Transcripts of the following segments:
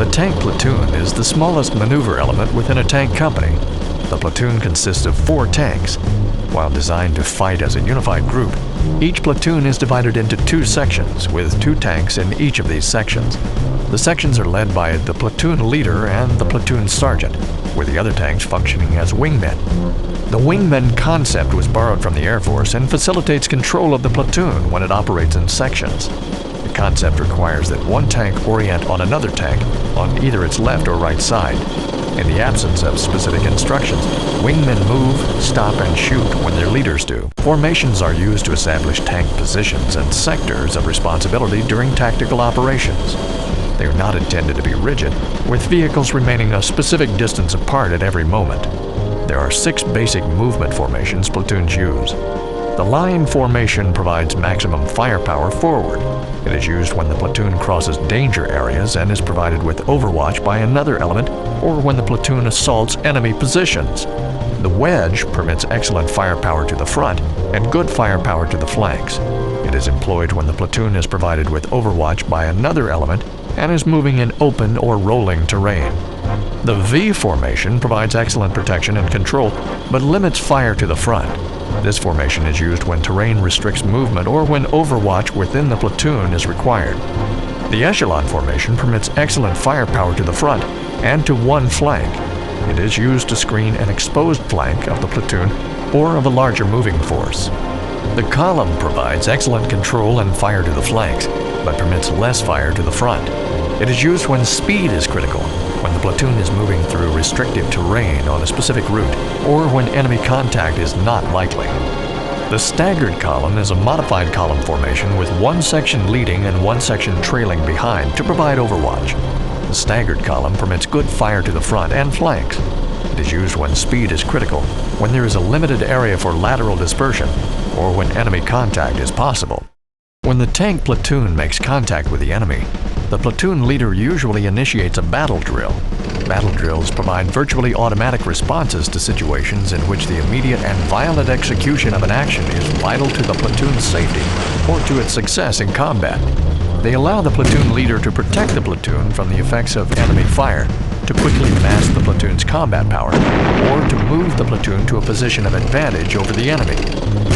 The tank platoon is the smallest maneuver element within a tank company. The platoon consists of 4 tanks. While designed to fight as a unified group, each platoon is divided into 2 sections, with 2 tanks in each of these sections. The sections are led by the platoon leader and the platoon sergeant, with the other tanks functioning as wingmen. The wingman concept was borrowed from the Air Force and facilitates control of the platoon when it operates in sections. The concept requires that one tank orient on another tank on either its left or right side. In the absence of specific instructions, wingmen move, stop, and shoot when their leaders do. Formations are used to establish tank positions and sectors of responsibility during tactical operations. They are not intended to be rigid, with vehicles remaining a specific distance apart at every moment. There are 6 basic movement formations platoons use. The line formation provides maximum firepower forward. It is used when the platoon crosses danger areas and is provided with overwatch by another element, or when the platoon assaults enemy positions. The wedge permits excellent firepower to the front and good firepower to the flanks. It is employed when the platoon is provided with overwatch by another element and is moving in open or rolling terrain. The V formation provides excellent protection and control, but limits fire to the front. This formation is used when terrain restricts movement or when overwatch within the platoon is required. The echelon formation permits excellent firepower to the front and to one flank. It is used to screen an exposed flank of the platoon or of a larger moving force. The column provides excellent control and fire to the flanks, but permits less fire to the front. It is used when speed is critical, when the platoon is moving through restrictive terrain on a specific route, or when enemy contact is not likely. The staggered column is a modified column formation with one section leading and one section trailing behind to provide overwatch. The staggered column permits good fire to the front and flanks. It is used when speed is critical, when there is a limited area for lateral dispersion, or when enemy contact is possible. When the tank platoon makes contact with the enemy, the platoon leader usually initiates a battle drill. Battle drills provide virtually automatic responses to situations in which the immediate and violent execution of an action is vital to the platoon's safety or to its success in combat. They allow the platoon leader to protect the platoon from the effects of enemy fire, to quickly mask the platoon's combat power, or to move the platoon to a position of advantage over the enemy.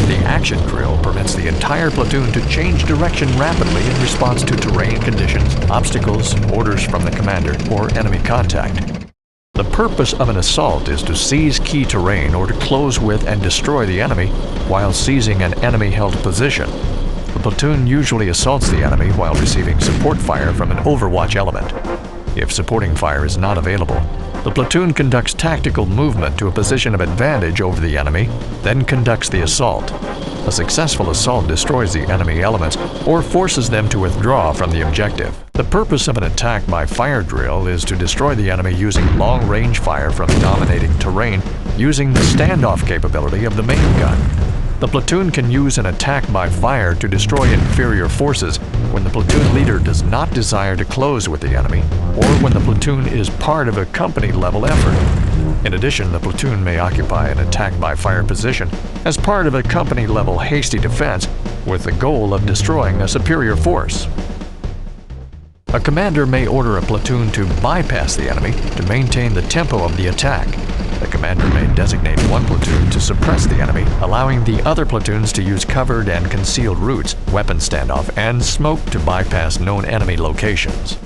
The action drill permits the entire platoon to change direction rapidly in response to terrain conditions, obstacles, orders from the commander, or enemy contact. The purpose of an assault is to seize key terrain or to close with and destroy the enemy while seizing an enemy-held position. The platoon usually assaults the enemy while receiving support fire from an overwatch element. If supporting fire is not available, the platoon conducts tactical movement to a position of advantage over the enemy, then conducts the assault. A successful assault destroys the enemy elements or forces them to withdraw from the objective. The purpose of an attack by fire drill is to destroy the enemy using long-range fire from dominating terrain using the standoff capability of the main gun. The platoon can use an attack by fire to destroy inferior forces when the platoon leader does not desire to close with the enemy, or when the platoon is part of a company-level effort. In addition, the platoon may occupy an attack by fire position as part of a company-level hasty defense with the goal of destroying a superior force. A commander may order a platoon to bypass the enemy to maintain the tempo of the attack. The commander may designate one platoon to suppress the enemy, allowing the other platoons to use covered and concealed routes, weapon standoff, and smoke to bypass known enemy locations.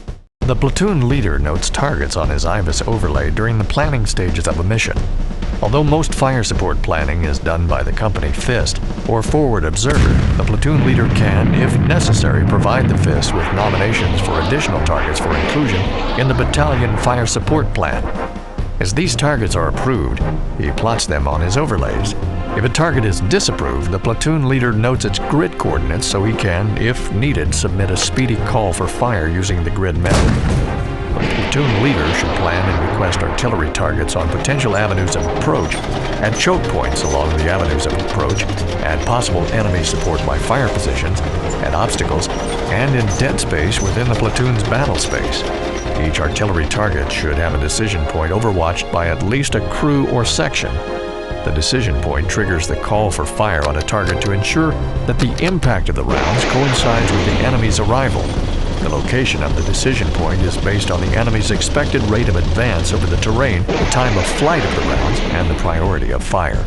The platoon leader notes targets on his IVAS overlay during the planning stages of a mission. Although most fire support planning is done by the company FIST or forward observer, the platoon leader can, if necessary, provide the FIST with nominations for additional targets for inclusion in the battalion fire support plan. As these targets are approved, he plots them on his overlays. If a target is disapproved, the platoon leader notes its grid coordinates so he can, if needed, submit a speedy call for fire using the grid method. The platoon leader should plan and request artillery targets on potential avenues of approach, at choke points along the avenues of approach, at possible enemy support by fire positions, at obstacles, and in dead space within the platoon's battle space. Each artillery target should have a decision point overwatched by at least a crew or section. The decision point triggers the call for fire on a target to ensure that the impact of the rounds coincides with the enemy's arrival. The location of the decision point is based on the enemy's expected rate of advance over the terrain, the time of flight of the rounds, and the priority of fire.